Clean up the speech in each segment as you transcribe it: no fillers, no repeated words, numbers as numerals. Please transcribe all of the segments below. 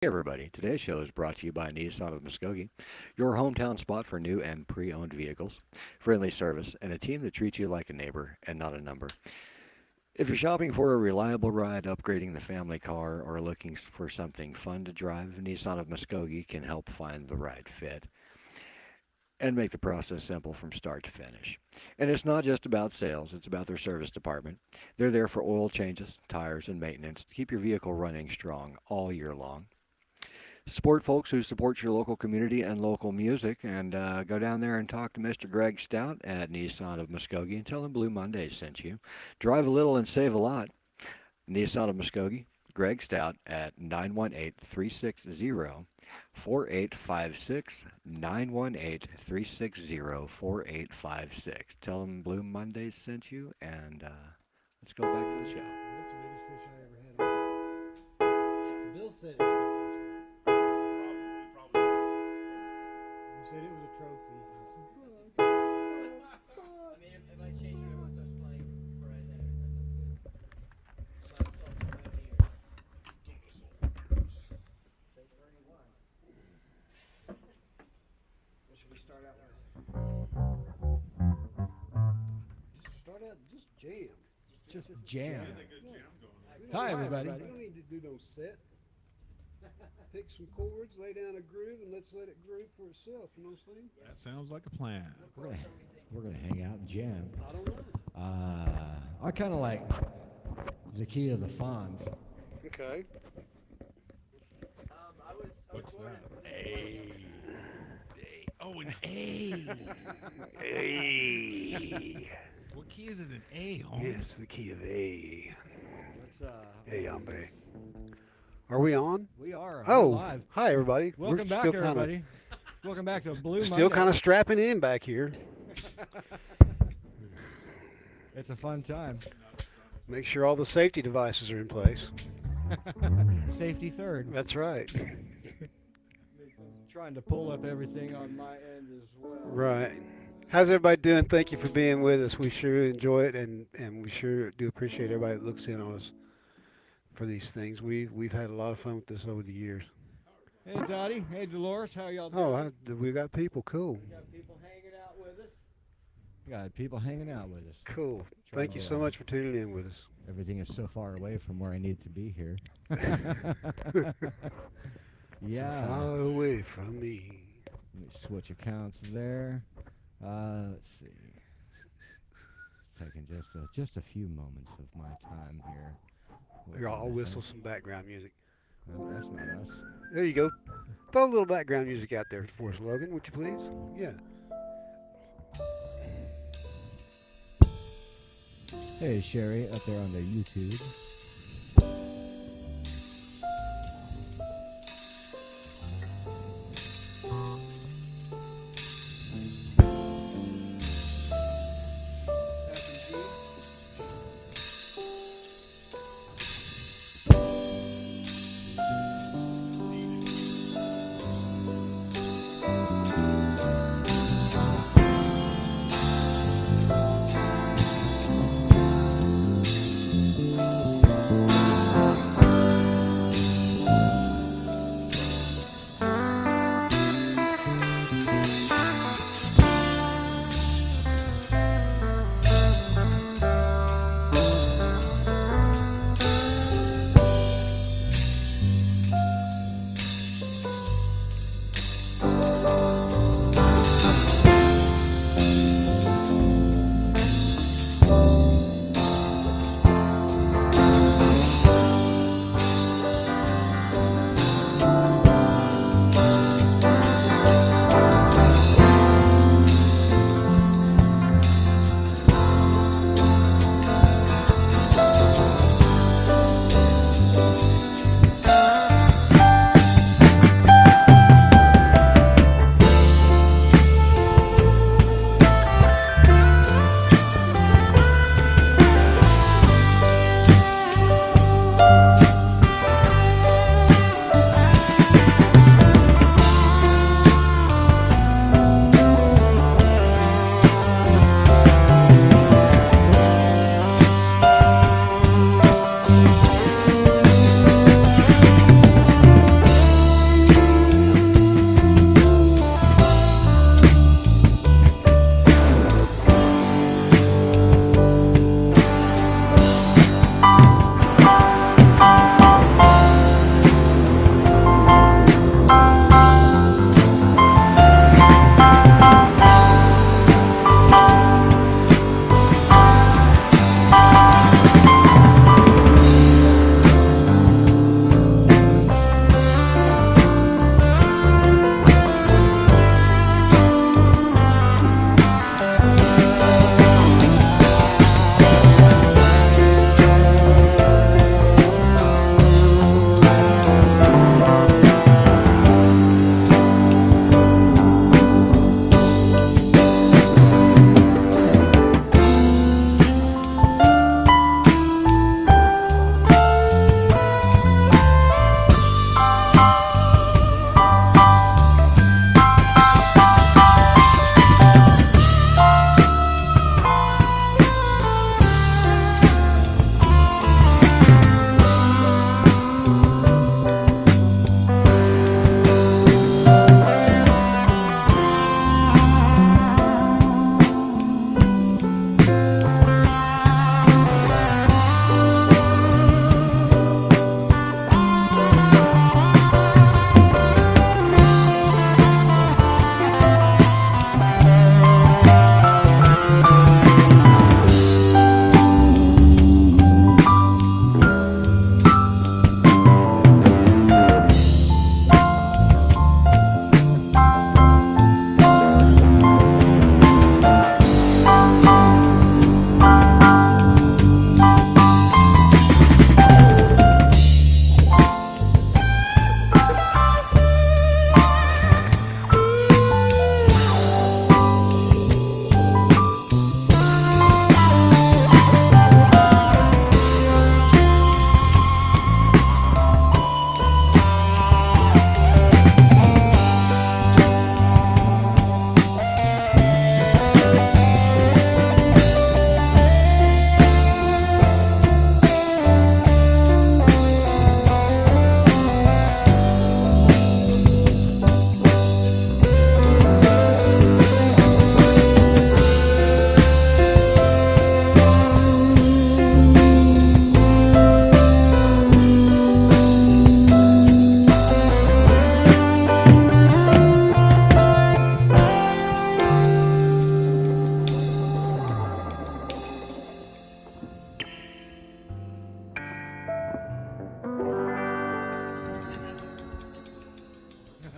Hey everybody, today's show is brought to you by Nissan of Muskogee, your hometown spot for new and pre-owned vehicles, friendly service, and a team that treats you like a neighbor and not a number. If you're shopping for a reliable ride, upgrading the family car, or looking for something fun to drive, Nissan of Muskogee can help find the right fit and make the process simple from start to finish. And it's not just about sales, it's about their service department. They're there for oil changes, tires, and maintenance to keep your vehicle running strong all year long. Support folks who support your local community and local music, and go down there and talk to Mr. Greg Stout at Nissan of Muskogee and tell him Blue Mondays sent you. Drive a little and save a lot. Nissan of Muskogee, Greg Stout at 918-360-4856, 918-360-4856. Tell him Blue Mondays sent you, and let's go back to the show. That's the biggest fish I ever had. Bill said it was He said it was a trophy. I mean, it might change when everyone starts playing right there. That sounds good. A lot of salt around here. Fake Bernie wine. What should we start out with? Start out just jam. Just jam. We Hi, don't- everybody. We don't need to do no set. Pick some chords, lay down a groove, and let's let it groove for itself. You know what I'm saying? That sounds like a plan. We're gonna hang out and jam. I don't know. I kind of like the key to the Fonz. Okay. What's that? Hey. Oh, an A. Hey! What key is it? An A, Holmes? Yes, the key of A. Let's, Hey, hombre. Are we on? we are Oh, live. hi everybody. Welcome back, everybody. Welcome back to Blue Still Monday. kind of strapping in back here. It's a fun time. Make sure all the safety devices are in place. Safety third. That's right. Trying to pull up everything on my end as well. Right. How's everybody doing? Thank you for being with us. We sure enjoy it, and we sure do appreciate everybody that looks in on us for these things. We've had a lot of fun with this over the years. Hey, Dottie. Hey, Dolores. How y'all doing? Oh, we got people. Cool. We got people hanging out with us. We got people hanging out with us. Cool. Trying Thank you to, so much for tuning in with us. Everything is so far away from where I need to be here. Yeah. So far away from me. Let me switch accounts there. Let's see. It's taking just a few moments of my time here. Here, I'll whistle some background music. No, that's not us. There you go. Throw a little background music out there for us, Logan, would you please? Yeah. Hey, Sherry, up there on the YouTube.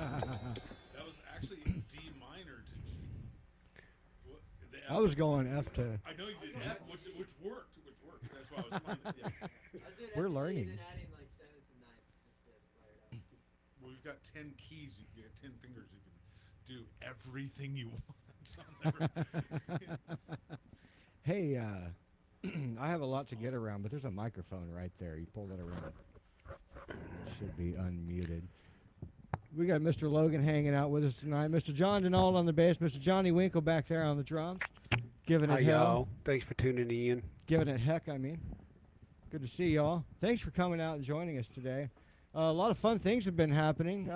That was actually D minor to G. What, the F, I was going F to. I know you did F, which worked. That's why I was playing. Yeah. We're learning. Well, we've got 10 keys. You get 10 fingers. You can do everything you want. Hey, I have a lot to get around, but there's a microphone right there. You pull that around. It should be unmuted. We got Mr. Logan hanging out with us tonight. Mr. John Denault on the bass. Mr. Johnny Winkle back there on the drums. Giving Hi, it hell. y'all. Thanks for tuning in. Giving it heck, I mean. Good to see y'all. Thanks for coming out and joining us today. A lot of fun things have been happening.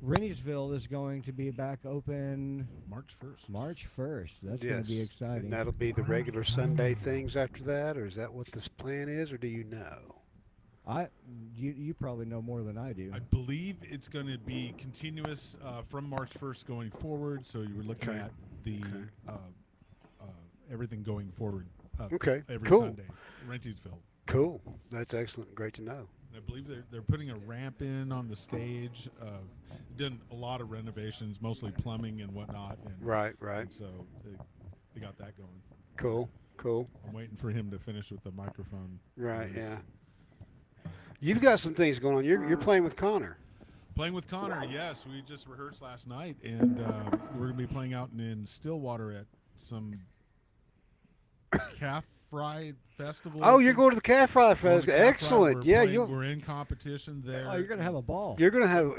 Renniesville is going to be back open March 1st. March 1st. That's going to be exciting. And that'll be the regular Sunday things after that, or is that what this plan is, or do you know? You probably know more than I do. I believe it's going to be continuous from March 1st going forward. So you were looking at the everything going forward. Okay, Every cool. Sunday, Renniesville. Cool. That's excellent. Great to know. I believe they're putting a ramp in on the stage. Done a lot of renovations, mostly plumbing and whatnot. And, Right. and so they got that going. Cool. I'm waiting for him to finish with the microphone. Right, Yes. yeah. You've got some things going on. You're playing with Connor. Playing with Connor, yes. We just rehearsed last night, and we're going to be playing out in Stillwater at some calf fry festival. Oh, you're going to the Calf Fry Going to Festival. Calf Fry. Excellent. Yeah, We're in competition there. Oh, you're going to have a ball. you're going to have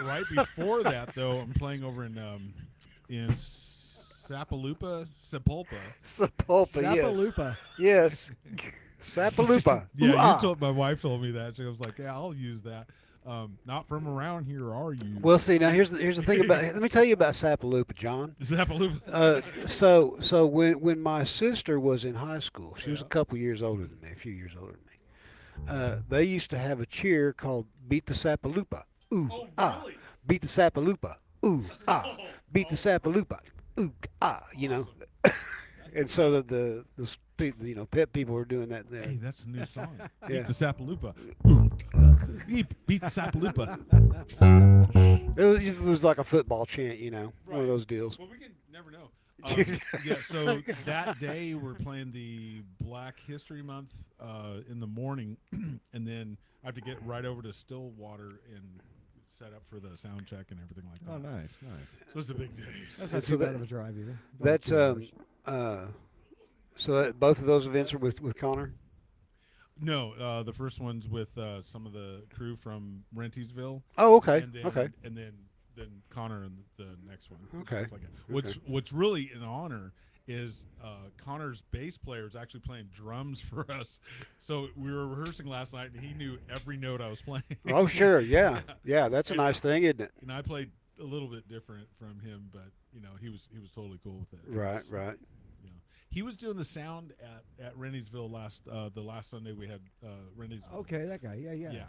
Right before that, though, I'm playing over in Sapulpa. Sapulpa, yes. Sapaloopa. Yes. Sapaloopa. Yeah, Ooh-ah. my wife told me that. She was like, "Yeah, I'll use that." Not from around here, are you? Well, see, now here's the thing about. Let me tell you about Sapaloopa, John. Sapulpa. So when my sister was in high school, she was a couple years older than me, a few years older than me. They used to have a cheer called "Beat the Sapaloopa." Ooh, Oh, ah. really? Beat the Sapaloopa. Ooh, ah. Beat the Sapaloopa. Ooh, ah. You know. And so the pet people were doing that there. Hey, that's a new song. Yeah. Beat the Sapaloopa. Beat the Sapaloopa. It was like a football chant, one of those deals. Well, we can never know. Yeah, so that day we're playing the Black History Month in the morning, and then I have to get right over to Stillwater and set up for the sound check and everything like that. Oh, nice. So it's a big day. That's And not so too that- bad of a drive either. About That's 2 hours. so that both of those events are with Connor. No, the first one's with some of the crew from Renniesville. Oh, okay, And then, okay. And then Connor and the next one. and Okay, stuff like that. What's really an honor is Connor's bass player is actually playing drums for us. So we were rehearsing last night, and he knew every note I was playing. Oh, sure, yeah. That's a nice thing, isn't it? And I played a little bit different from him, but he was totally cool with it. Right. He was doing the sound at Renniesville the last Sunday we had Renniesville. Okay, that guy. Yeah. Yeah.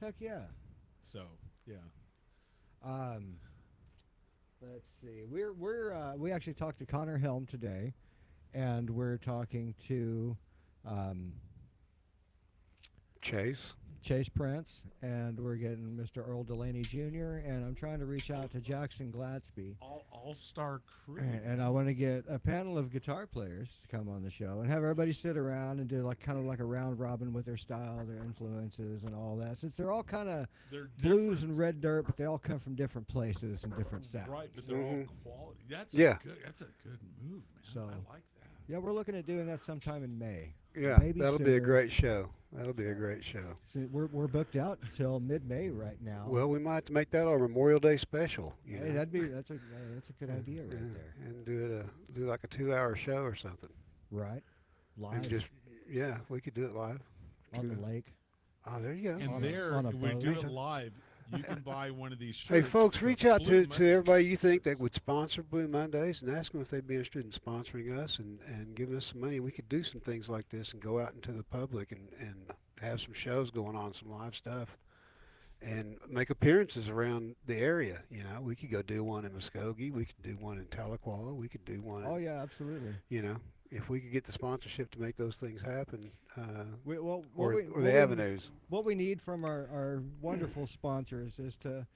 Heck yeah. So yeah. Let's see. We actually talked to Connor Helm today, and we're talking to Chase Prince, and we're getting Mr. Earl Delaney Jr., and I'm trying to reach out to Jackson Gladsby. All-star crew. And I want to get a panel of guitar players to come on the show and have everybody sit around and do kind of like a round robin with their style, their influences, and all that. Since they're all kind of They're blues different. and red dirt, but they all come from different places and different sounds. Right, but they're all quality. That's Yeah. That's a good move, man. So- I like that. Yeah, we're looking at doing that sometime in May. Yeah, Maybe that'll be a sooner. great show. That'll be a great show. So we're booked out until mid-May right now. Well, we might have to make that our Memorial Day special. hey, that's a good idea right Yeah, there. and do like a 2-hour show or something. Right, And live we could do it live. on the True. lake. Oh, there you go. And On a- there, on a we do boat. it live. You can buy one of these shirts. Hey, folks, It's a reach out Blue to everybody you think that would sponsor Blue Mondays and ask them if they'd be interested in sponsoring us and giving us some money. We could do some things like this and go out into the public and have some shows going on, some live stuff, and make appearances around the area. We could go do one in Muskogee. We could do one in Tahlequah. We could do one Oh in, yeah, absolutely. if we could get the sponsorship to make those things happen, Well, or the avenues. what we need from our wonderful sponsors is to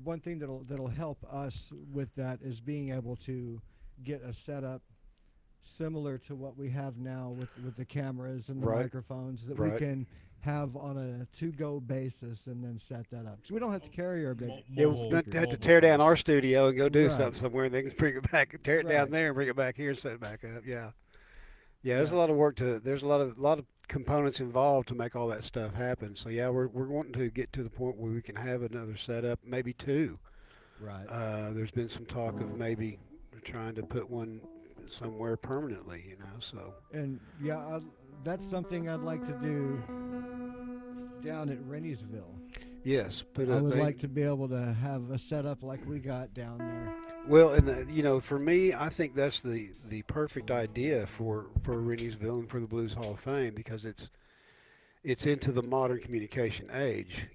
one thing that'll help us with that is being able to get a setup similar to what we have now with the cameras and the Right. microphones that we Right. can have on a to-go basis and then set that up. So we don't have to carry our big. Yeah, we Mobile- don't have to mobile. tear down our studio and go do Right. something somewhere. And they can bring it back, tear it down Right. there, and bring it back here and set it back up. Yeah, yeah. There's a Yeah. lot of work to. There's a lot of components involved to make all that stuff happen. So yeah, we're wanting to get to the point where we can have another setup, maybe two. Right. There's been some talk of maybe trying to put one somewhere permanently. So And yeah, that's something I'd like to do down at Renniesville. yes, but I would like to be able to have a setup like we got down there. Well, and for me, I think that's the perfect idea for Renniesville and for the Blues Hall of Fame, because it's into the modern communication age,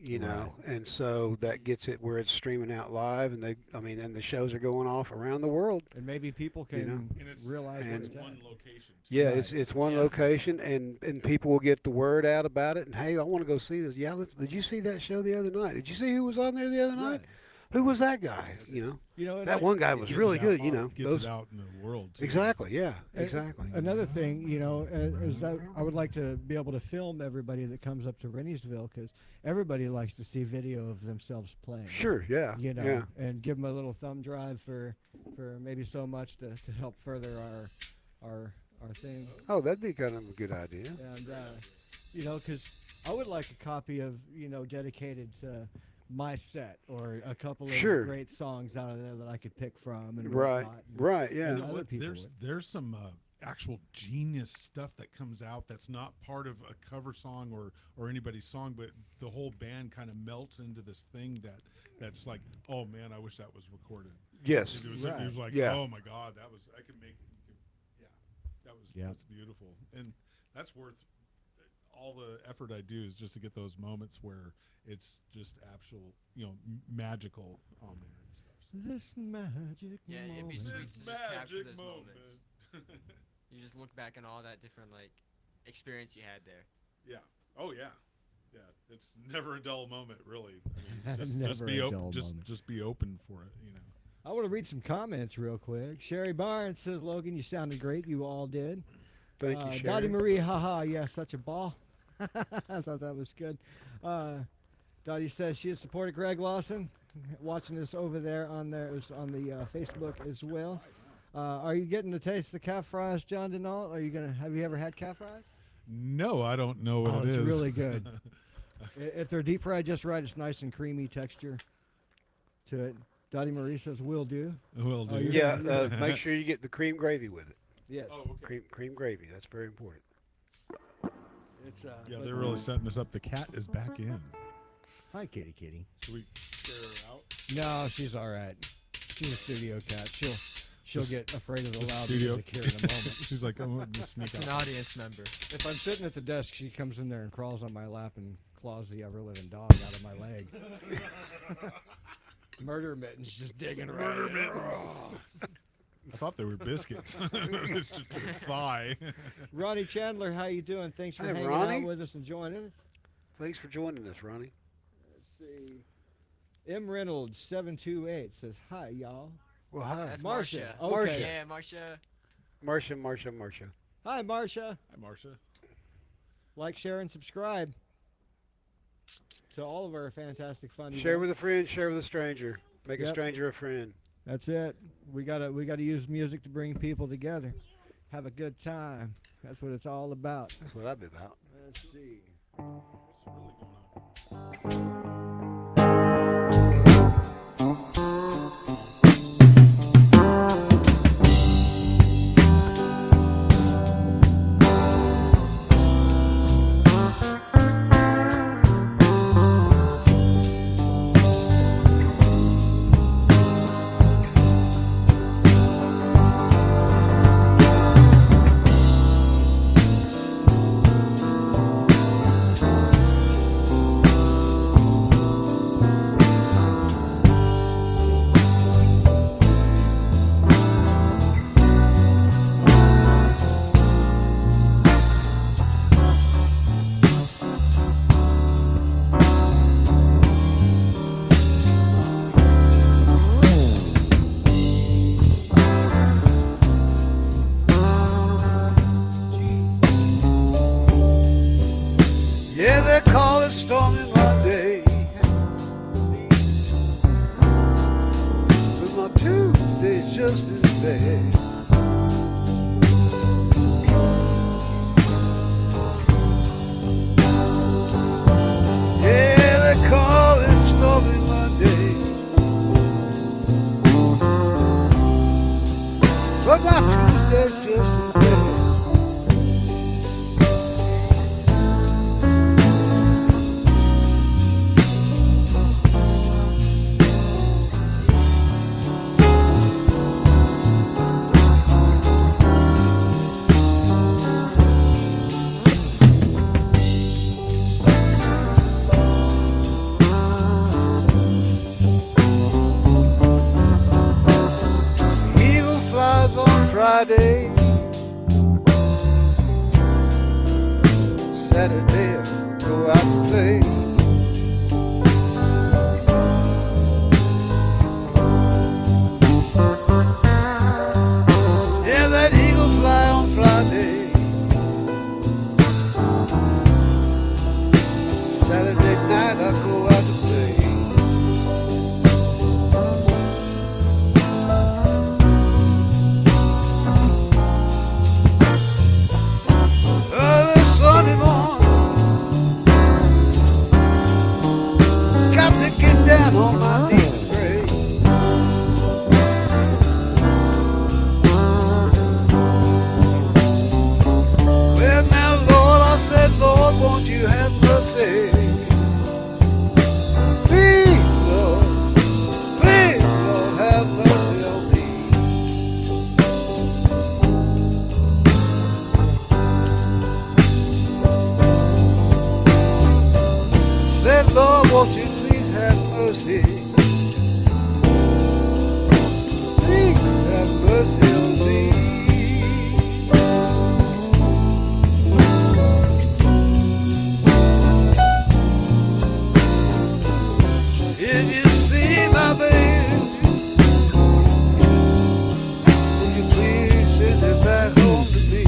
and so that gets it where it's streaming out live, and and the shows are going off around the world. And maybe people can And it's realize and what it's it's at. one location. too. Yeah, Right. it's one Yeah. location, and people will get the word out about it. And hey, I want to go see this. Yeah, did you see that show the other night? Did you see who was on there the other night? Right. Who was that guy? And That one guy was Gets really it good. out, gets those it out in the world. Too. exactly. Yeah, And exactly. Another thing, is that I would like to be able to film everybody that comes up to Renniesville, because everybody likes to see video of themselves playing. Sure. Yeah. Yeah. And give them a little thumb drive for maybe so much to help further our thing. Oh, that'd be kind of a good idea. And because I would like a copy of dedicated to my set, or a couple of Sure. great songs out of there that I could pick from. And Right. whatnot. Right. You Yeah. know Other what? people There's some actual genius stuff that comes out that's not part of a cover song or anybody's song, but the whole band kind of melts into this thing that's like, oh man, I wish that was recorded. Yes. It was, Right. it was like, Yeah. oh my god, I could make, yeah, Yeah. that's beautiful, and that's worth all the effort I do is just to get those moments where it's just actual, magical on there and stuff. So. This magic Yeah, it'd be moment. sweet to just capture those moments. You just look back on all that different experience you had there. Yeah. Oh yeah. Yeah. It's never a dull moment, really. I mean, just Never be a open. dull Just moment. just be open for it. I want to read some comments real quick. Sherry Barnes says, Logan, you sounded great. You all did. Thank you, Dottie Sherry. Marie, haha, yeah, such a ball. I thought that was good. Dottie says she has supported Greg Lawson, watching us over there on the Facebook as well. Are you getting to taste the calf fries, John Denault? Have you ever had calf fries? No, I don't know what it it's is. really good. If they're deep fried just right, it's nice and creamy texture to it. Dottie Marie says, will do. Will do. Oh, you're Yeah. gonna- Make sure you get the cream gravy with it. Yes. Oh, okay. Cream gravy. That's very important. It's, Yeah, but- they're really setting us up. The cat is back in. Hi, kitty kitty. Should we scare her out? No, she's all right. She's a studio cat. She'll The get afraid of the The loud studio. music here in a moment. She's like, I'm going to sneak It's an out. audience member. If I'm sitting at the desk, she comes in there and crawls on my lap and claws the ever-living dog out of my leg. Murder mittens just digging around. Murder mittens. I thought they were biscuits. It's just a thigh. Ronnie Chandler, how you doing? Thanks for Hey, hanging Ronnie. out with us and joining us. Thanks for joining us, Ronnie. Let's see. M. Reynolds 728 says hi, y'all. Well, hi. That's Marcia. Marcia. Okay. Yeah, Marcia. Marcia. Hi, Marcia. Hi, Marcia. Like, share, and subscribe to all of our fantastic fun Share with a events. friend, share with a stranger. Make a Yep. stranger a friend. That's it. We gotta use music to bring people together. Have a good time. That's what it's all about. That's what I've been about. Let's see. What's really going on? Friday, Saturday, go out and play. Yeah, that eagle fly on Friday, Saturday night I go out to play. Early Sunday morning, got to get down on my knees and pray. Well now Lord, I said, Lord, won't you have mercy? Please Lord, have mercy on me. Said, Lord, won't you please have mercy? Please have mercy on me. If you see my baby, will you please send her back home to me?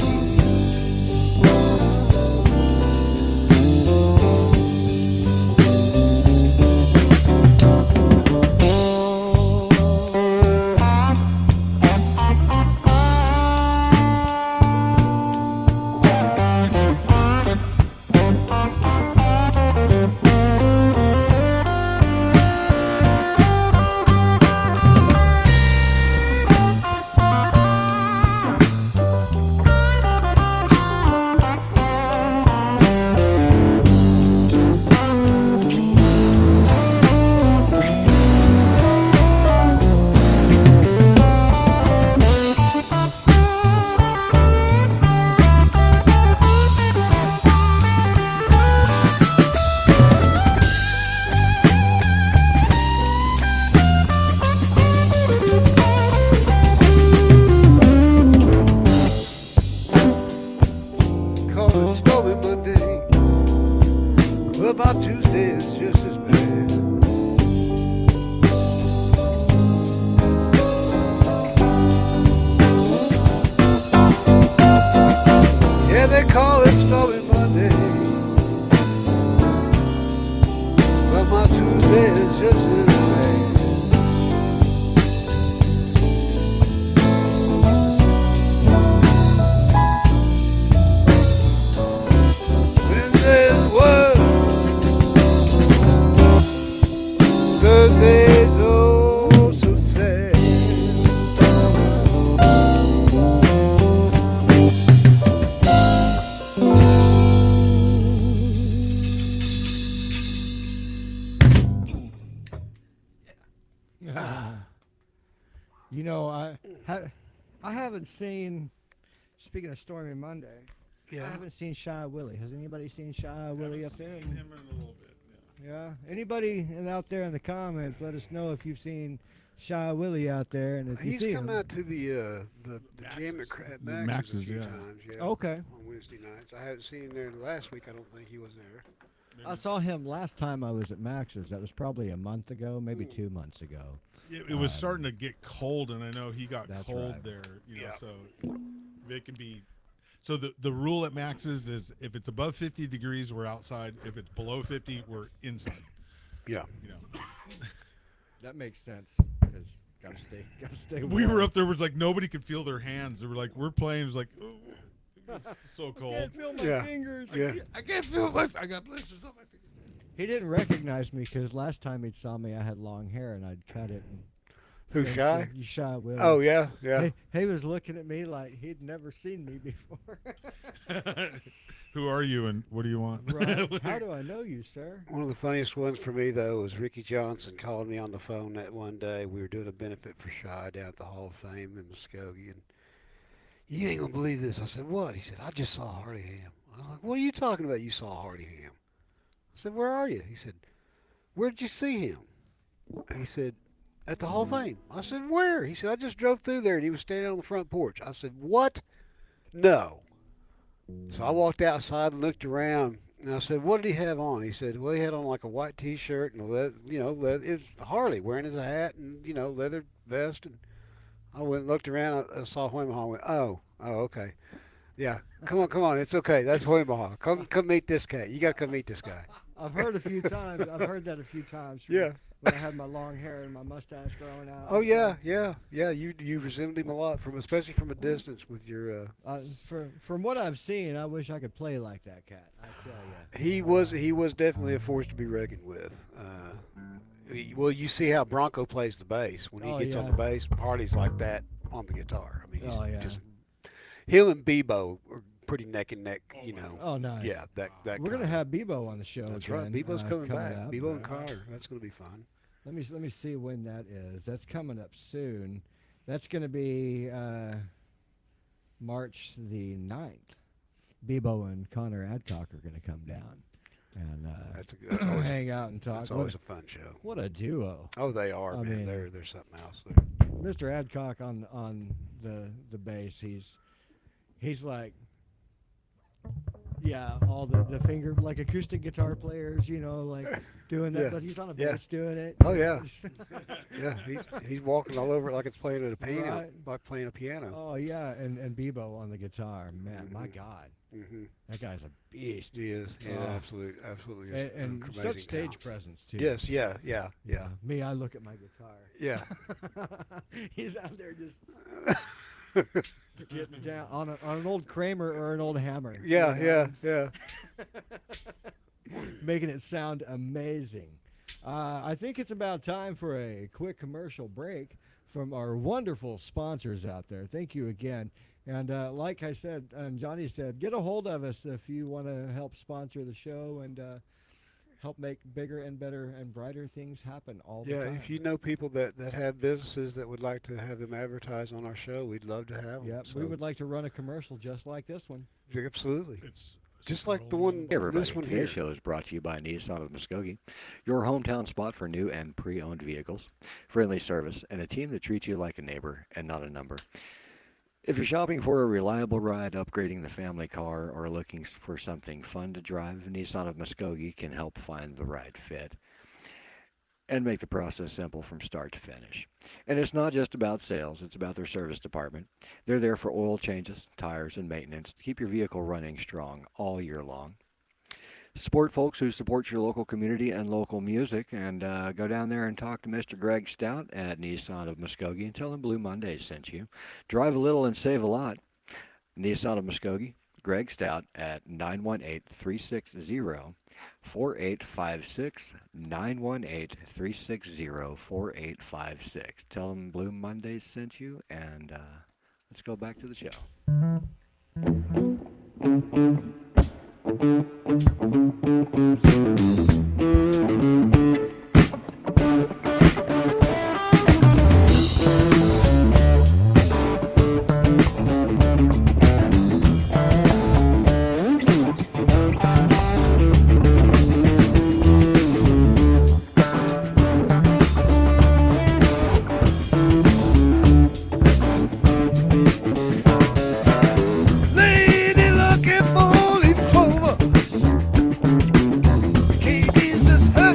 Call it stormy Monday, but by Tuesday it's just as bad. Yeah, they call it stormy Monday, but my Tuesday is just as bad. Wednesday's work, Thursday's oh so sad. You know, I haven't seen. Speaking of Stormy Monday, I haven't seen Shy Willie. Has anybody seen Shy Willie up there? Him in a little bit. Yeah. Anybody out there in the comments, let us know if you've seen Shy Willie out there, and if you He's see come him. out to the jam Max's. at The Max's Max's, a few yeah. times. Yeah. Okay. On Wednesday nights, I haven't seen him there last week. I don't think he was there. I saw him last time I was at Max's. That was probably a month ago, maybe 2 months ago. It was starting to get cold, and I know he got That's cold right. there. You know, Yeah. so it can be. So the rule at Max's is if it's above 50 degrees, we're outside. If it's below 50, we're inside. Yeah. You know, That makes sense because gotta stay. we warm. were up there. Was like nobody could feel their hands. They were like, we're playing. It was like, oh, it's so cold. Can't feel my Yeah. fingers. Yeah. I can't feel my. I got blisters on my fingers. He didn't recognize me because last time he saw me, I had long hair and I'd cut it. And Who, said, Shy? You Shy Willie. Oh yeah, yeah. He was looking at me like he'd never seen me before. Who are you and what do you want? Right. How do I know you, sir? One of the funniest ones for me though was Ricky Johnson calling me on the phone that one day. We were doing a benefit for Shy down at the Hall of Fame in Muskogee, and you ain't gonna believe this. I said, "What?" He said, "I just saw Hardy Ham." I was like, "What are you talking about? You saw Hardy Ham?" I said, "Where are you?" He said, "Where did you see him?" He said, at the Hall of Fame. I said, where? He said, I just drove through there, and he was standing on the front porch. I said, what? No. So I walked outside and looked around, and I said, what did he have on? He said, well, he had on like a white T-shirt and leather, it was Harley wearing his hat and, leather vest. And I went and looked around. I saw Omaha and went, oh, okay. Yeah, come on, it's okay. That's Omaha. Come meet this cat. You got to come meet this guy. I've heard a few times. I've heard that a few times. Yeah. When I had my long hair and my mustache growing out. Oh and yeah, stuff. yeah. You resembled him a lot especially from a distance with your. From what I've seen, I wish I could play like that cat. I tell you. He was definitely a force to be reckoned with. Well, you see how Bronco plays the bass. When he gets on the bass, Harley's like that on the guitar. I mean, he's just him and Bebo are pretty neck and neck. Oh, nice. Yeah, that. We're gonna have Bebo on the show. That's again, right. Bebo's coming back. up. Bebo and Carter. That's gonna be fun. Let me see when that is. That's coming up soon. That's gonna be March the 9th. Bebo and Connor Adcock are gonna come down and That's always, hang out and talk. That's always a fun show. What a duo. Oh, they are, I man. mean, They're something else. Mr. Adcock on the bass. He's like, yeah, all the finger, like acoustic guitar players, like doing that, Yeah. but he's on a Yeah. bass doing it. Oh yeah, yeah. He's walking all over it like it's playing at a piano, Right. like playing a piano. Oh yeah, and Bebo on the guitar. Man, my God, Mm-hmm. that guy's a beast. He is. Yeah, Oh. absolutely. And, An such amazing stage talent. presence too. Yes. Yeah. Me, I look at my guitar. Yeah. He's out there just getting down on an old Kramer or an old Hammer. Yeah. Making it sound amazing. I think it's about time for a quick commercial break from our wonderful sponsors out there. Thank you again. And like I said, and Johnny said, get a hold of us if you want to help sponsor the show and help make bigger and better and brighter things happen all the Yeah. time. If you know people that have businesses that would like to have them advertise on our show, we'd love to have them. Yeah, we would like to run a commercial just like this one. Absolutely. It's Just like the rolling. one. Hey everybody, This one today's here. show is brought to you by Nissan of Muskogee, your hometown spot for new and pre-owned vehicles, friendly service, and a team that treats you like a neighbor and not a number. If you're shopping for a reliable ride, upgrading the family car, or looking for something fun to drive, Nissan of Muskogee can help find the right fit and make the process simple from start to finish. And it's not just about sales, it's about their service department. They're there for oil changes, tires, and maintenance to keep your vehicle running strong all year long. Support folks who support your local community and local music, and go down there and talk to Mr. Greg Stout at Nissan of Muskogee and tell him Blue Mondaze sent you. Drive a little and save a lot. Nissan of Muskogee, Greg Stout at 918-360-4856, 918-360-4856. Tell him Blue Mondaze sent you, and let's go back to the show. Lady looking for leaf clover. Can't resist her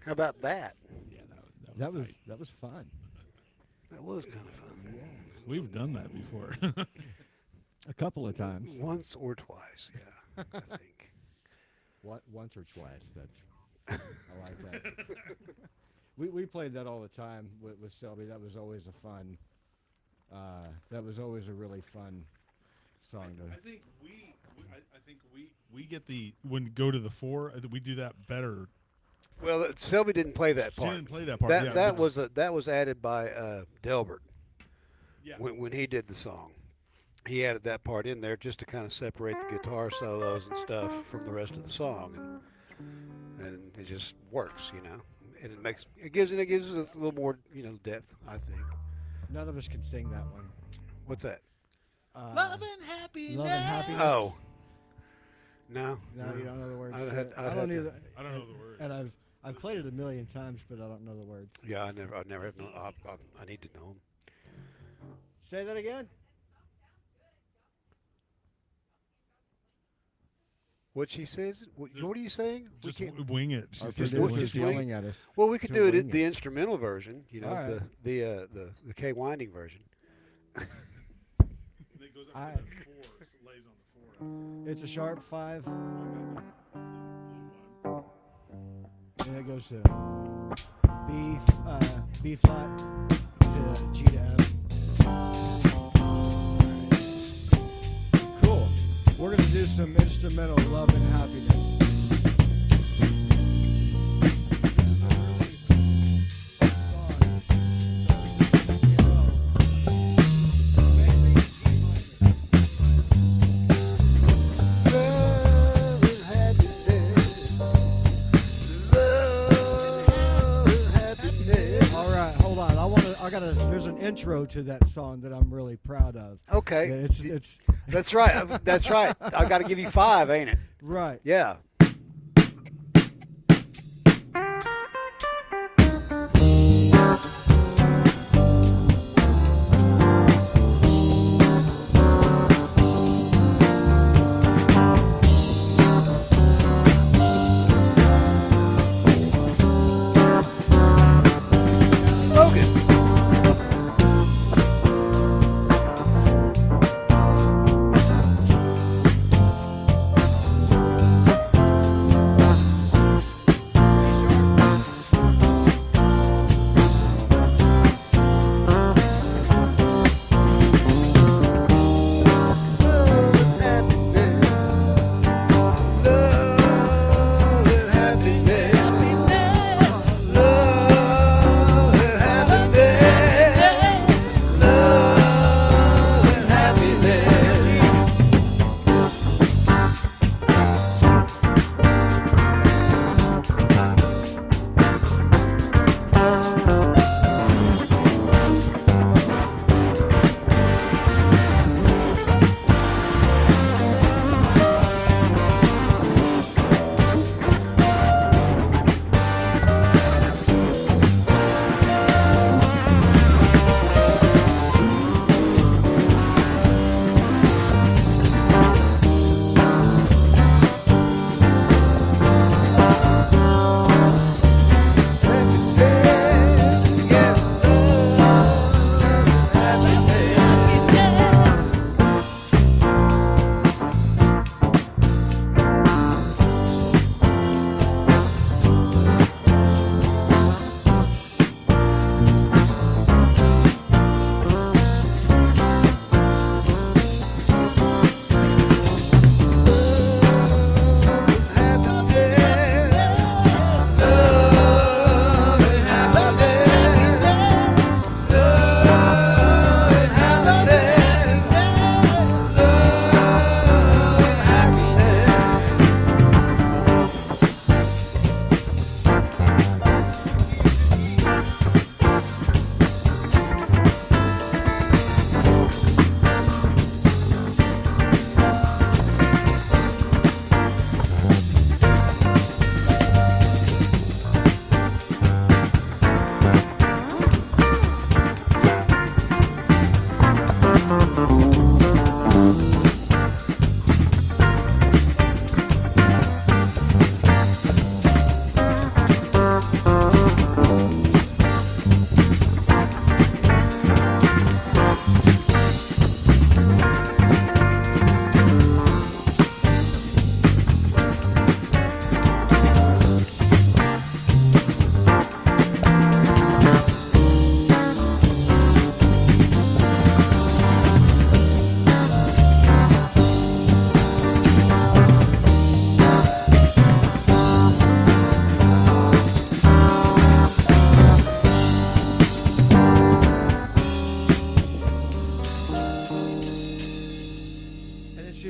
How about that? Yeah, that was tight. that was fun. That was kind of fun. We've done that before. A couple of times. Once or twice, yeah, I think. What, once or twice? That's I like that. we played that all the time with Selby. That was always a fun. That was always a really fun song. I think we get when go to the 4. I think we do that better. Well, Selby didn't play that part. She didn't play that part. That was added by Delbert. Yeah. When he did the song, he added that part in there just to kind of separate the guitar solos and stuff from the rest of the song, and it just works, And it gives us a little more, depth, I think. None of us can sing that one. What's that? Love and happiness. Love and happiness. Oh. No. No, you don't know the words. I'd to had- it. I'd I had don't to- either. I don't know the words. And I've played it a million times, but I don't know the words. Yeah, I never have known. I need to know them. Say that again. What she says? What are you saying? We Just can't- wing it. She Our says producer- wing producer's it. wing- yelling at us. Well, we could So do it wing the instrumental version, All right. the K winding version. And it goes up I- to the 4. It lays on the 4. It's a sharp 5, I got the blue one. and it goes to B flat to G to F. Cool. We're gonna do some instrumental "Love and Happiness." There's an intro to that song that I'm really proud of. Okay, It's that's right. That's right. I got to give you 5, ain't it? right. Yeah.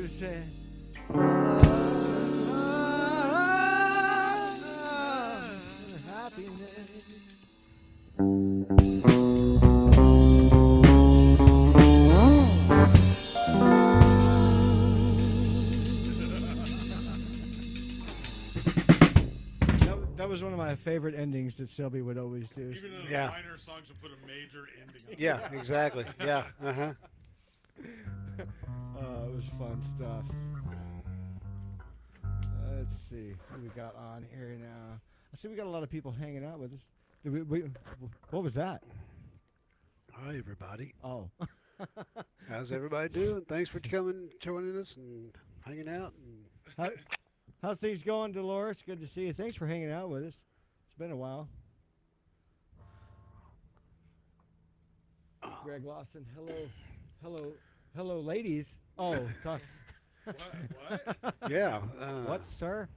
was saying. Happiness. That was one of my favorite endings that Selby would always do. Even in the Yeah. minor songs will put a major ending on it. Yeah, exactly. Yeah. Uh-huh. It was fun stuff. Let's see who we got on here now. I see we got a lot of people hanging out with us. What was that? Hi, everybody. Oh, How's everybody doing? Thanks for coming, joining us, and hanging out. And how's things going, Dolores? Good to see you. Thanks for hanging out with us. It's been a while. Greg Lawson, hello, ladies. Oh, talk. What? yeah. What, sir?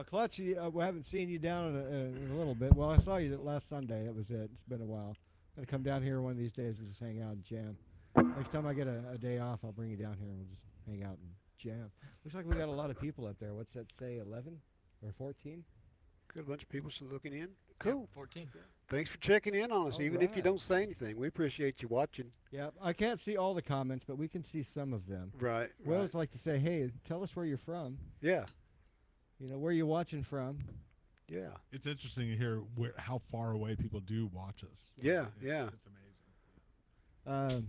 Clutch, we haven't seen you down in a little bit. Well, I saw you last Sunday. That was it. It's been a while. Gonna come down here one of these days and just hang out and jam. Next time I get a day off, I'll bring you down here and we'll just hang out and jam. Looks like we got a lot of people up there. What's that say, 11 or 14? Got a bunch of people still looking in. Cool. 14. Thanks for checking in on us, All even if you right. don't say anything. We appreciate you watching. Yeah, I can't see all the comments, but we can see some of them. Right. We always like to say, hey, tell us where you're from. Yeah. You know, where you're watching from. Yeah. It's interesting to hear how far away people do watch us. Yeah, It's, yeah. It's amazing.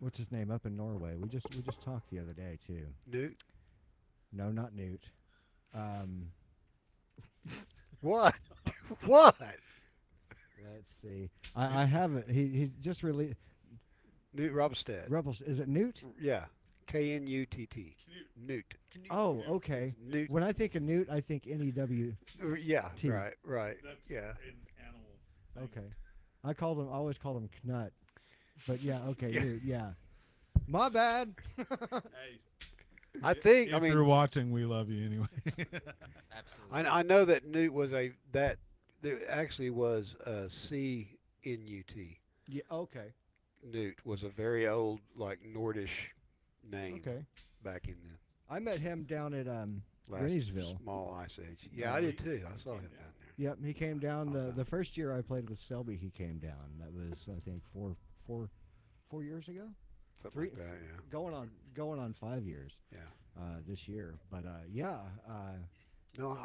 What's his name up in Norway? We just talked the other day too. Newt. No, not Newt. What? What? Let's see. I haven't. He's just really Newt Robinstead. Rebels. Is it Newt? Yeah. K-N-U-T-T. Newt. Oh, okay. Newt. When I think of Newt, I think N-E-W. Yeah. T. Right. Right. That's Yeah. an animal thing. Okay. I always called him Knut. But yeah, okay, Yeah. Newt. Yeah. My bad. Hey, I think. if I mean, you're watching, we love you anyway. Absolutely. I know that Newt was there actually was a C-N-U-T. Yeah. Okay. Newt was a very old, like Nordish name Okay. back in the I met him down at last Renniesville. small ice age. Yeah, Yeah, I did he- too. I saw him down there. Yep, he came down Okay. the first year I played with Selby. He came down. That was I think four years ago. Something like that. Yeah. Going on 5 years. Yeah. This year, but yeah. No,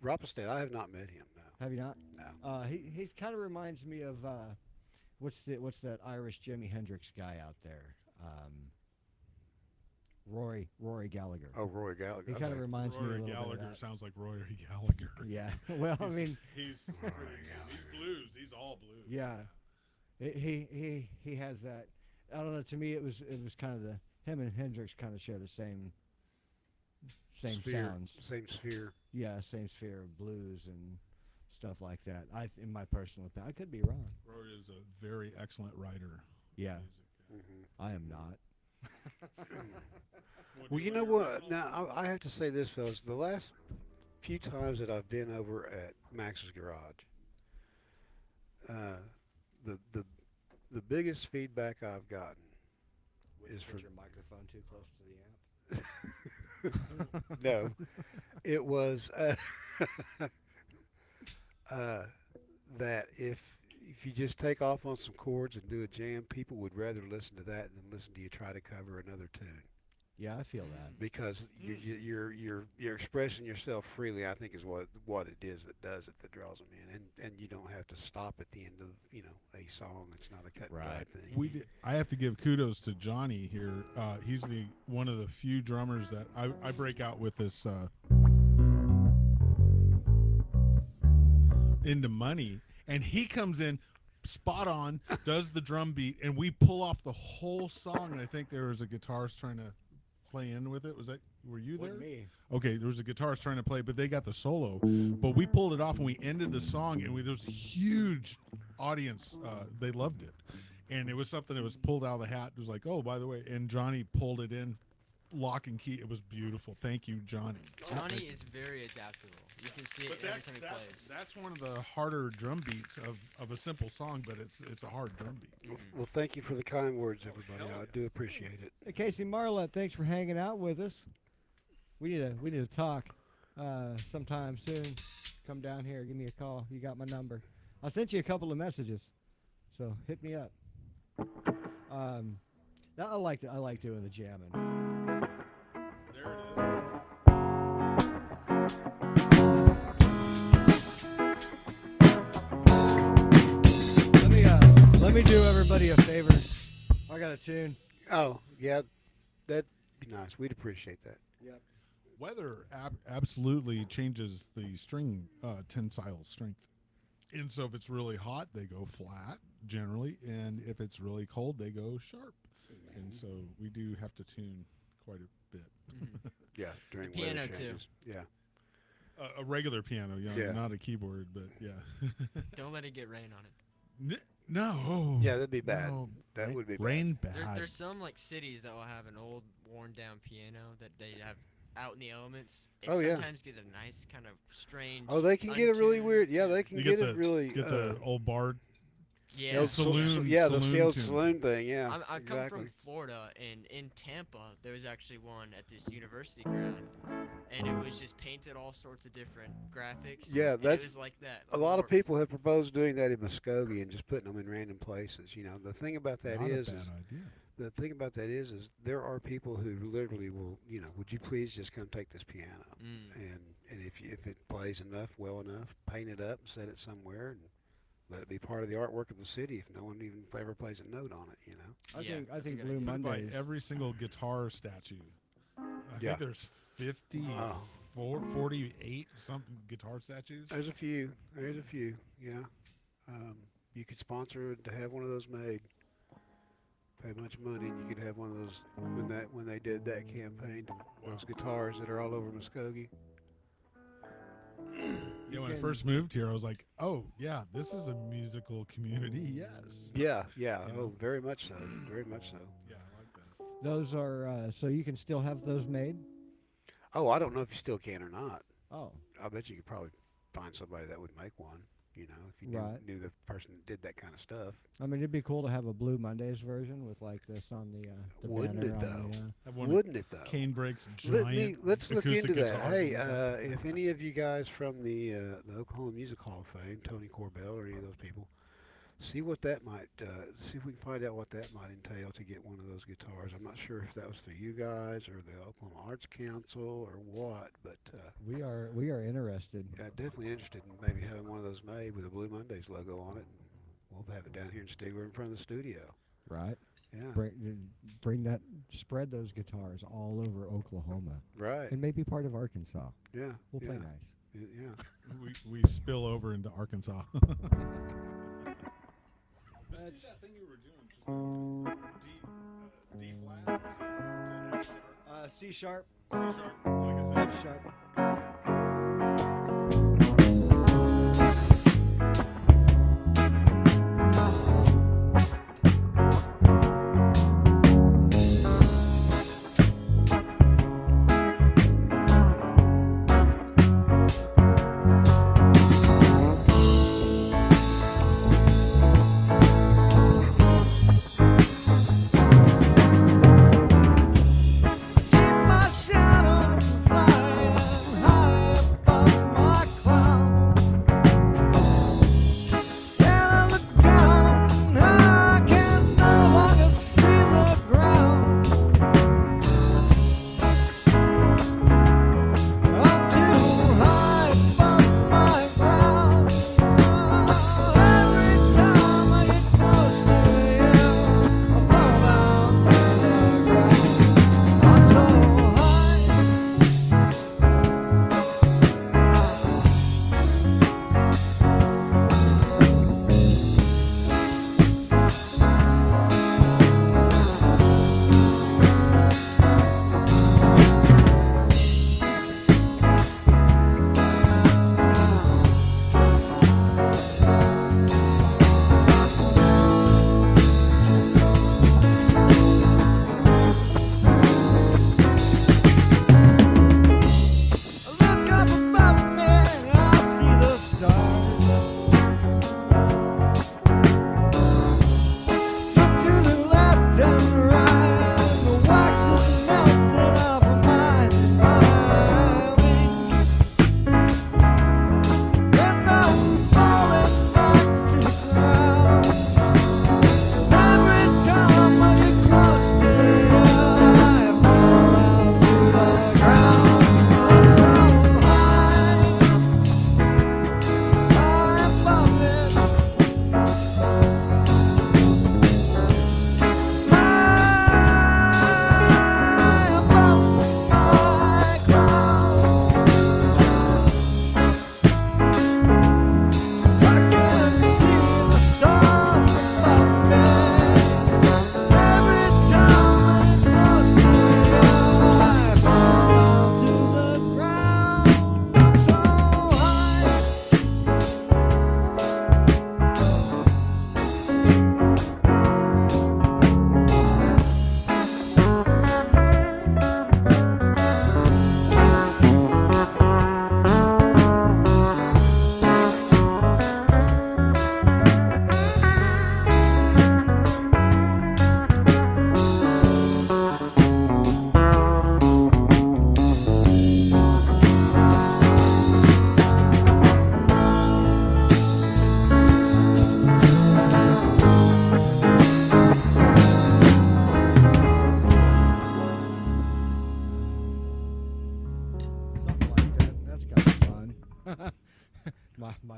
Robinstead, I have not met him. No. Have you not? No. He's kind of reminds me of what's that Irish Jimi Hendrix guy out there? Rory Gallagher. Oh, Roy Gallagher. He kind of Okay. reminds me a Rory little bit Gallagher of that. sounds like Rory Gallagher. Yeah. Well, I mean, he's blues. He's all blues. yeah. He has that. I don't know. To me, it was kind of him and Hendrix kind of share the same Sphere, sounds. Same sphere. Yeah, same sphere of blues and stuff like that. In my personal opinion, I could be wrong. Rory is a very excellent writer. Yeah, Music. Hmm. I am not. Well, you know what? Now, I have to say this, fellas. The last few times that I've been over at Max's Garage, the biggest feedback I've gotten is from your microphone too close to the amp. no, it was that if you just take off on some chords and do a jam, people would rather listen to that than listen to you try to cover another tune. Yeah, I feel that. Because you're expressing yourself freely. I think is what it is that does it, that draws them in, and you don't have to stop at the end of a song. It's not a cut and dry Right. thing. I have to give kudos to Johnny here. He's one of the few drummers that I break out with this Into Money, and he comes in spot on, does the drum beat, and we pull off the whole song. And I think there was a guitarist trying to play in with it. Were you there? Wasn't me. Okay, there was a guitarist trying to play, but they got the solo. But we pulled it off, and we ended the song, and there was a huge audience. They loved it, and it was something that was pulled out of the hat. It was like, oh, by the way, and Johnny pulled it in lock and key. It was beautiful. Thank you, Johnny. Johnny is very adaptable. You can see it every time he plays. That's one of the harder drum beats of a simple song, but it's a hard drum beat. Well, thank you for the kind words, everybody. I do appreciate it. Hey, Casey Marlette, thanks for hanging out with us. We need to talk sometime soon. Come down here, give me a call. You got my number. I sent you a couple of messages, so hit me up. I like doing the jamming. There it is. Let me do everybody a favor. I got a tune. Oh, yeah, that'd be nice. We'd appreciate that. Yep. Weather absolutely changes the string tensile strength. And so if it's really hot, they go flat generally, and if it's really cold, they go sharp. And so we do have to tune quite a bit. Mm-hmm. Yeah, during The piano, weather too. changes. Yeah. A regular piano, Yeah. not a keyboard, but yeah. Don't let it get rain on it. No. Yeah, that'd be bad. No. That would be bad. rain bad. There's some like cities that will have an old, worn down piano that they have out in the elements. It Oh, yeah. sometimes get a nice kind of strange. Oh, they can get it really untuned weird. Yeah, tune. they can You get get it really. Get the old bard. Yeah. old saloon. Yeah, the saloon old tune. saloon thing. Yeah. I come exactly. from Florida, and in Tampa, there was actually one at this university ground, and it was just painted all sorts of different graphics. Yeah, and that's- it was like that. A lot of Warped. people have proposed doing that in Muskogee and just putting them in random places. You know, the thing about that Not is a bad idea. the thing about that is there are people who literally will, you know, would you please just come take this piano? Mm. And if it plays enough, well enough, paint it up and set it somewhere and let it be part of the artwork of the city if no one even ever plays a note on it, you know. Yeah, I that's a think good Blue idea. Put it by Mondays. every single guitar statue. I Yeah. think there's 48 something guitar statues. There's a few. Yeah. You could sponsor to have one of those made. Pay a bunch of money and you could have one of those when they did that campaign, those guitars that are all over Muskogee. Yeah, when I first moved here, I was like, "Oh, yeah, this is a musical community." Yes. Yeah. You know? Oh, very much so. Very much so. Yeah, I like that. Those are so you can still have those made. Oh, I don't know if you still can or not. Oh, I bet you could probably find somebody that would make one. You know, if you Right. knew the person that did that kind of stuff. I mean, it'd be cool to have a Blue Mondays version with like this on the Wouldn't banner it, on the, though? Have one Wouldn't it though? of Cane Break's giant Let's look acoustic into that. guitar. Hey, Is that- if any of you guys from the Oklahoma Music Hall of Fame, Tony Corbell or any of those people, see what that might, see if we can find out what that might entail to get one of those guitars. I'm not sure if that was through you guys or the Oklahoma Arts Council or what, but we are interested. definitely interested in maybe having one of those made with a Blue Mondays logo on it. We'll have it down here in Stigler in front of the studio. Right. Yeah. Spread those guitars all over Oklahoma Right. and maybe part of Arkansas. Yeah. We'll yeah. play nice. Yeah. we spill over into Arkansas. Just do that thing you were doing. Just D flat to F sharp. C sharp. C sharp. Like I said. F sharp. See my shadow flying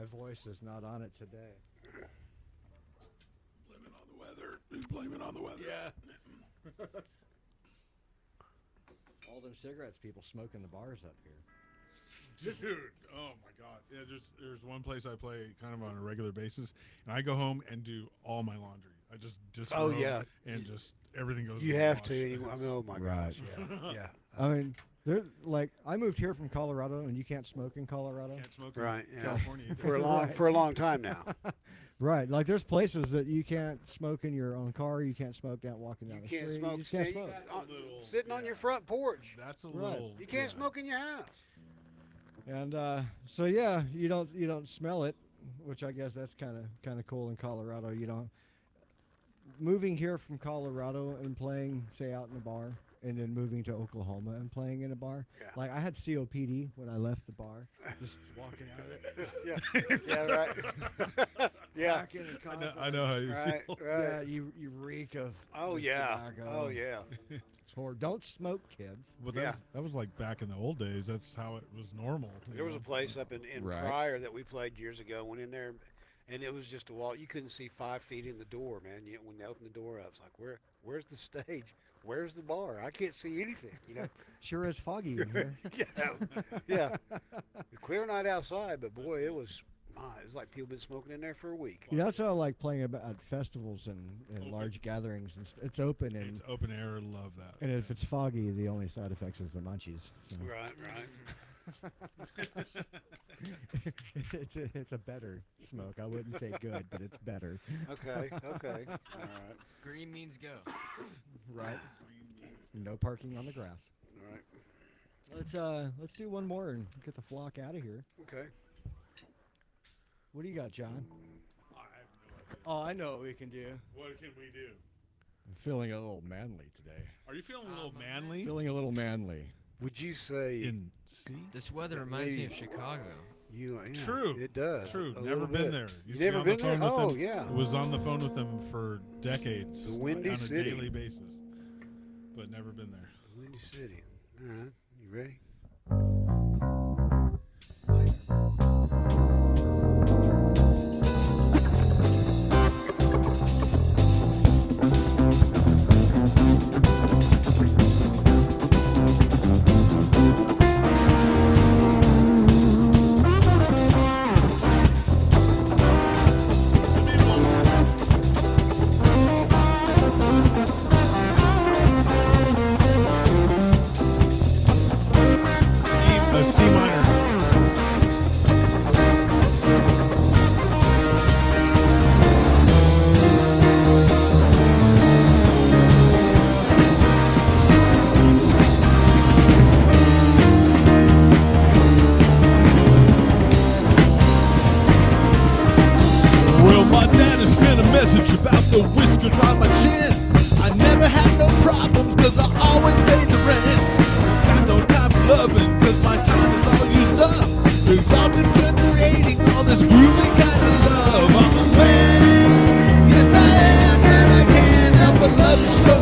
voice is not on it today. Blame it on the weather. Blame it on the weather. Yeah. All them cigarettes people smoke in the bars up here. Dude, oh my God! Yeah, there's one place I play kind of on a regular basis, and I go home and do all my laundry. I just disrobe and just everything goes. You in the have wash. to. I mean, oh my Right. gosh. Yeah. Yeah. I mean, I moved here from Colorado, and you can't smoke in Colorado. Can't smoke Right, in yeah. California. either. For a long time now. Right, like there's places that you can't smoke in your own car. You can't smoke walking down You the can't street. smoke. You just can't you smoke. That's a little- sitting on yeah. your front porch. That's a Right. little. You can't yeah. smoke in your house. And so yeah, you don't smell it, which I guess that's kind of cool in Colorado. You don't. Moving here from Colorado and playing, say, out in a bar, and then moving to Oklahoma and playing in a bar. Yeah. Like I had COPD when I left the bar, just walking out of it. Yeah. Right. Yeah. Packing and I know how you Right. feel. Yeah, Right. you reek of. Oh just yeah. tobacco. Oh yeah. It's horrible. Don't smoke, kids. Well, Yeah. that was like back in the old days. That's how it was normal. There was a place up in Right. Pryor that we played years ago. Went in there, and it was just a wall. You couldn't see 5 feet in the door, man. When they opened the door up, it's like, where's the stage? Where's the bar? I can't see anything. You know. Sure is foggy in here. Yeah. Clear night outside, but boy, it was like people been smoking in there for a week. You know, that's how I like playing at festivals and Open. large gatherings. And it's open, and It's open air. Love that. and if it's foggy, the only side effects is the munchies. So. Right. it's a better smoke. I wouldn't say good, but it's better. Okay. All right. Green means go. Right. No parking on the grass. All right. Let's do one more and get the flock out of here. Okay. What do you got, John? I have no idea. Oh, I know what we can do. What can we do? I'm feeling a little manly today. Are you feeling a little manly? Feeling a little manly. Would you say In C? This weather reminds me of Chicago. you? Yeah, True. It does. True. a Never little been bit. there. You Used to be never on the been there? phone with Oh them. yeah. Was on the phone with them for decades. The Windy on a City. daily basis, but never been there. Windy City. All right. You ready? C minor. Well, my daddy sent a message about the whiskers on my chin. I never had no problems, cause I always paid the rent. Got no time for loving, cause my time is all used up. Cause I've been good creating all this groovy kind of love. I'm a man, yes I am, and I can't help but love you so.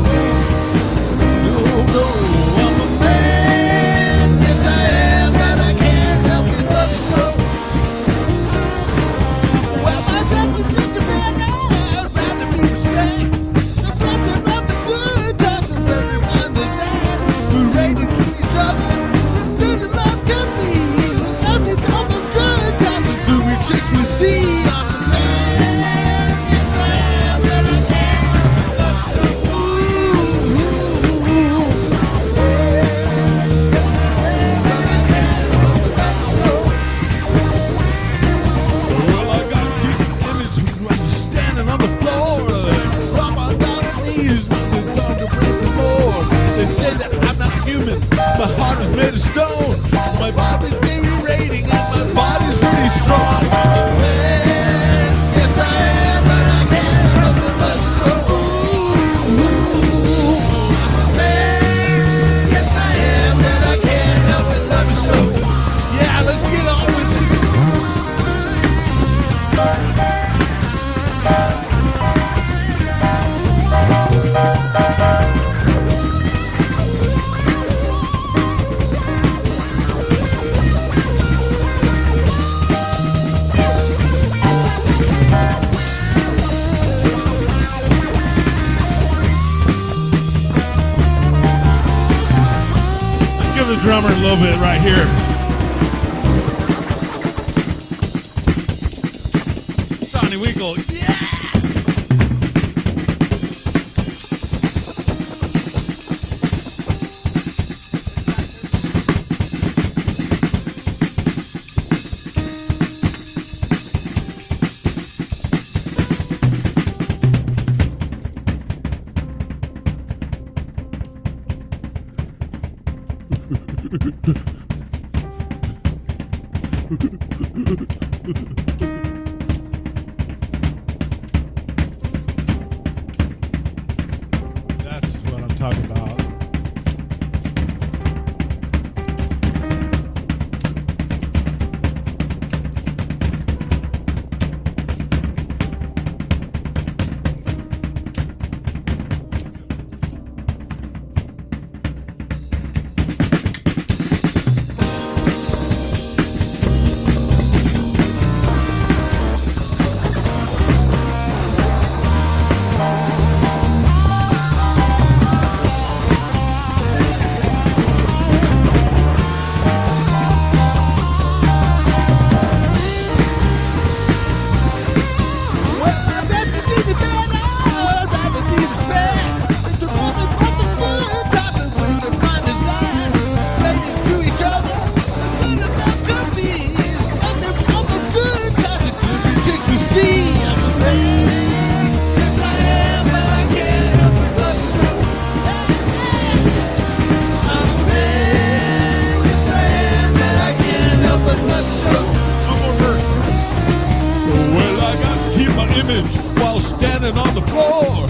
No, no, I'm a man, yes I am, and I can't help but love you so. Well, my dad was just a man I'd rather be respect. The something of the good times and everyone is sad. We're relating to each other, as good as love can be. Something all the good times and groovy chicks we see. I'm a man, yes I am, and I can't love so. Well, I got the image of I'm standing on the floor, drop on down her knees when the dog to break the board. They say that I'm not human, my heart is made of stone, my body's deteriorating and my body's really strong. Man, yes I am, but I can't help but love you so. Man, yes I am, but I can't help but love you so. Yeah, let's get on with it. for the drummer a little bit right here. Johnny Winkle. Yeah! That's what I'm talking about. Well, I got to keep my image while standing on the floor.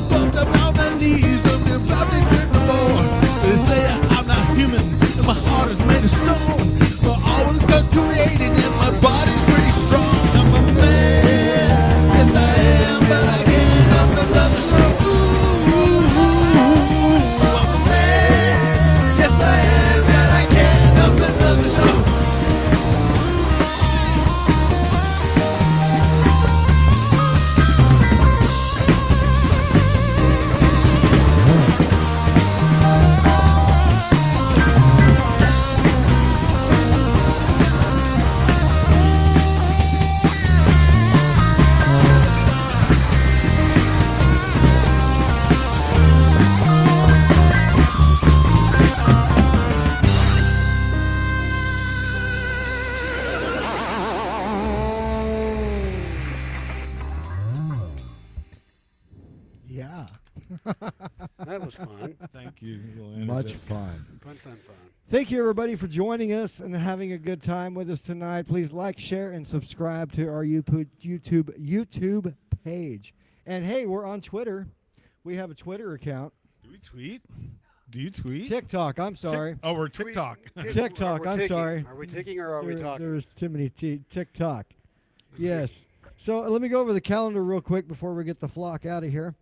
Bumped up on my knees, I'm about to drink the more. They say I'm not human, and my heart is made of stone. But always been created, and my body's pretty strong. I'm a man, yes I am, but I can't help but love the show. I'm a man, yes I am, but I can't help but love the show. Yeah. That was fun. Thank you. Much fun. Fun. Thank you, everybody, for joining us and having a good time with us tonight. Please like, share, and subscribe to our YouTube page. And hey, we're on Twitter. We have a Twitter account. Do we tweet? Do you tweet? TikTok. I'm sorry. Oh, we're TikTok. TikTok. I'm sorry. Are we ticking or are we talking? There's too many TikTok. Yes. So let me go over the calendar real quick before we get the flock out of here.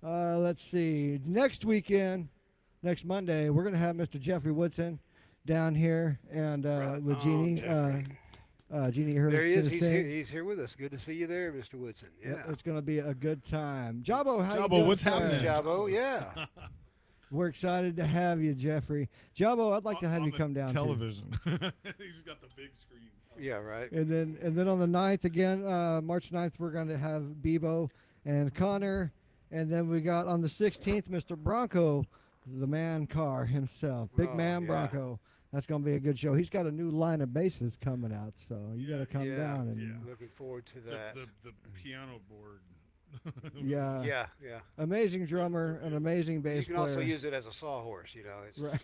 Let's see. Next weekend, next Monday, we're going to have Mr. Jeffrey Woodson down here and with Jeannie. Jeannie, you heard There he is. Tennessee. He's here with us. Good to see you there, Mr. Woodson. Yeah. It's going to be a good time. Jabbo, how you Jabbo, doing, what's sir? happening? Jabbo, yeah. We're excited to have you, Jeffrey. Jabbo, I'd like to have On you the come down. television. He's got the big screen. Yeah, right. And then on the 9th again, March 9th, we're going to have Bebo and Connor. And then we got on the 16th, Mr. Bronco, the man car himself. Big Oh, man yeah. Bronco. That's going to be a good show. He's got a new line of basses coming out, so you got to come yeah, down. And yeah. Looking forward to that. The piano board. yeah. Yeah. Amazing drummer, an amazing bass You can player. also use it as a sawhorse, you know. It's, Right.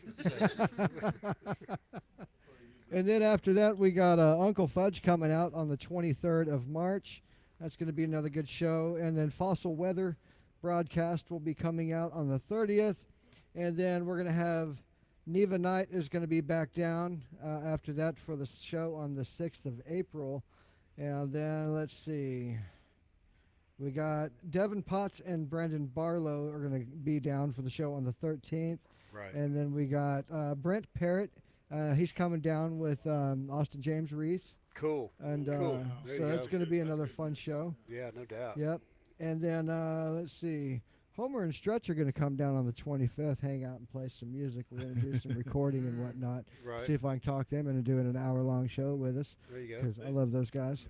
And then after that, we got Uncle Fudge coming out on the 23rd of March. That's going to be another good show. And then Fossil Weather broadcast will be coming out on the 30th. And then we're going to have Neva Knight is going to be back down after that for the show on the 6th of April. And then let's see. We got Devin Potts and Brandon Barlow are going to be down for the show on the 13th. Right. And then we got Brent Parrott. He's coming down with Austin James Reese. cool. And Cool. There so you that's go. going to be another fun show. Yeah, no doubt. Yep. And then let's see. Homer and Stretch are going to come down on the 25th, hang out and play some music. We're going to do some recording and whatnot. Right. See if I can talk them into doing an hour-long show with us, There you go. because I love those guys.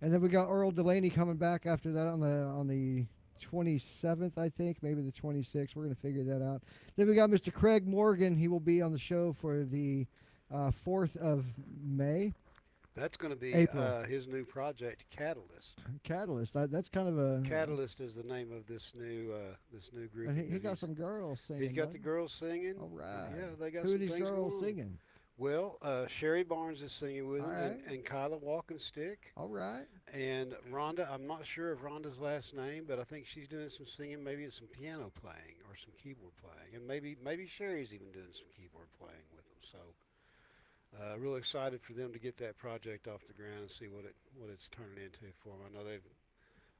And then we got Earl Delaney coming back after that on the 27th, I think, maybe the 26th. We're going to figure that out. Then we got Mr. Craig Morgan. He will be on the show for the 4th of May. That's going to be April. his new project, Catalyst. Catalyst. That's kind of a Catalyst is the name of this new group. And he that got he's- some girls singing. He's got the doesn't girls singing. he? All right. Yeah, they got Who are some these things girls going on. singing? Well, Sherry Barnes is singing with him, Alright. and Kyla Walkenstick, All right. and Rhonda. I'm not sure of Rhonda's last name, but I think she's doing some singing, maybe it's some piano playing or some keyboard playing, and maybe Sherry's even doing some keyboard playing with them. So, real excited for them to get that project off the ground and see what it's turning into for them. I know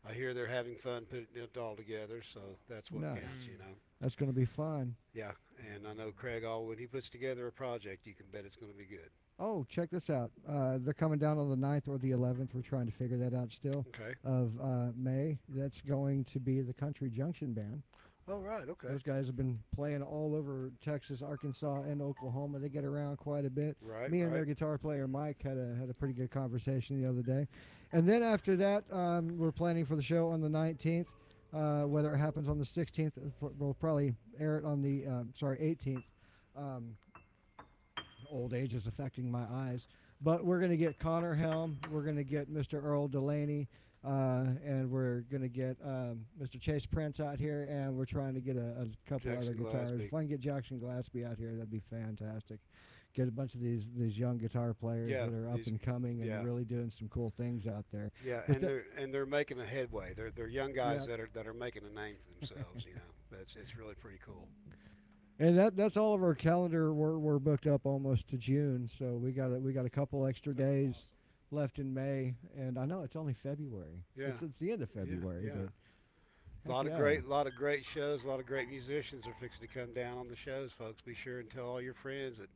I hear they're having fun putting it all together, so that's what Nice. counts, you know. That's going to be fun. Yeah, and I know Craig, when he puts together a project, you can bet it's going to be good. Oh, check this out. They're coming down on the 9th or the 11th. We're trying to figure that out still. Okay. Of May. That's going to be the Country Junction Band. Oh, right. Okay. Those guys have been playing all over Texas, Arkansas, and Oklahoma. They get around quite a bit. Right. Me and their right. guitar player Mike had a pretty good conversation the other day. And then after that, we're planning for the show on the 19th. Whether it happens on the 16th, we'll probably air it on the 18th. Old age is affecting my eyes. But we're going to get Connor Helm. We're going to get Mr. Earl Delaney. And we're going to get Mr. Chase Prince out here. And we're trying to get a couple Jackson other guitars. Gillespie. If I can get Jackson Gillespie out here, that'd be fantastic. Get a bunch of these young guitar players Yeah, that are up these- and coming and yeah. really doing some cool things out there. Yeah, But and they're making a headway. They're young guys Yeah. that are making a name for themselves. You know, it's really pretty cool. And that's all of our calendar. We're booked up almost to June, so we got a couple extra days left in May. And I know it's only February. Yeah. It's the end of February. yeah. But A lot heck of yeah. great shows. A lot of great musicians are fixing to come down on the shows, folks. Be sure and tell all your friends that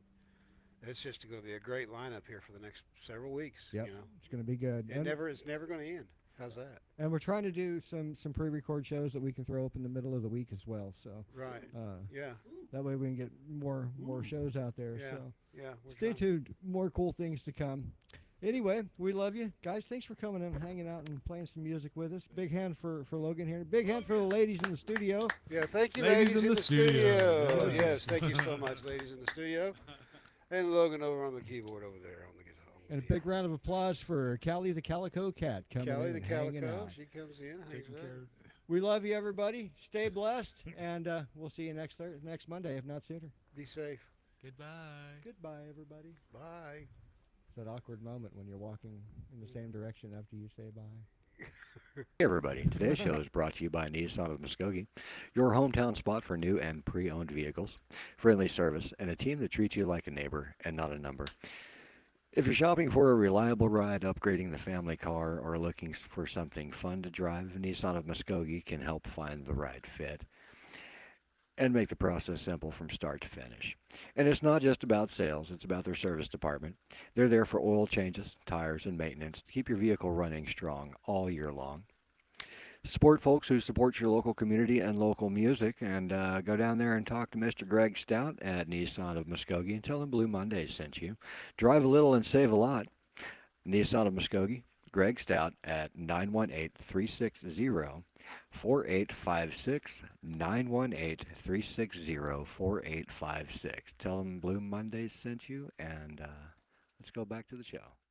it's just going to be a great lineup here for the next several weeks. Yep. You know, It's going to be good. it's never going to end. How's that? And we're trying to do some pre-record shows that we can throw up in the middle of the week as well. So Right. Yeah. that way we can get more shows out there. Yeah. So Yeah. stay tuned. More cool things to come. Anyway, we love you guys. Thanks for coming and hanging out and playing some music with us. Big hand for Logan here. Big hand for the ladies in the studio. Yeah, thank you, Ladies ladies in in the the studio. studio. Yes. Yes, thank you so much, ladies in the studio. And Logan over on the keyboard over there on the guitar. And a big round of applause for Callie the Calico Cat coming Kelly in the and hanging Calico, out. she comes in, hangs Taking out. care. We love you, everybody. Stay blessed, and we'll see you next Monday, if not sooner. Be safe. Goodbye. Goodbye, everybody. Bye. It's that awkward moment when you're walking in the same direction after you say bye. Hey everybody, today's show is brought to you by Nissan of Muskogee, your hometown spot for new and pre-owned vehicles, friendly service, and a team that treats you like a neighbor and not a number. If you're shopping for a reliable ride, upgrading the family car, or looking for something fun to drive, Nissan of Muskogee can help find the right fit and make the process simple from start to finish. And it's not just about sales, it's about their service department. They're there for oil changes, tires, and maintenance to keep your vehicle running strong all year long. Support folks who support your local community and local music, and go down there and talk to Mr. Greg Stout at Nissan of Muskogee and tell him Blue Mondaze sent you. Drive a little and save a lot. Nissan of Muskogee, Greg Stout at 918-360-4856, 918-360-4856. Tell him Blue Mondaze sent you, and let's go back to the show.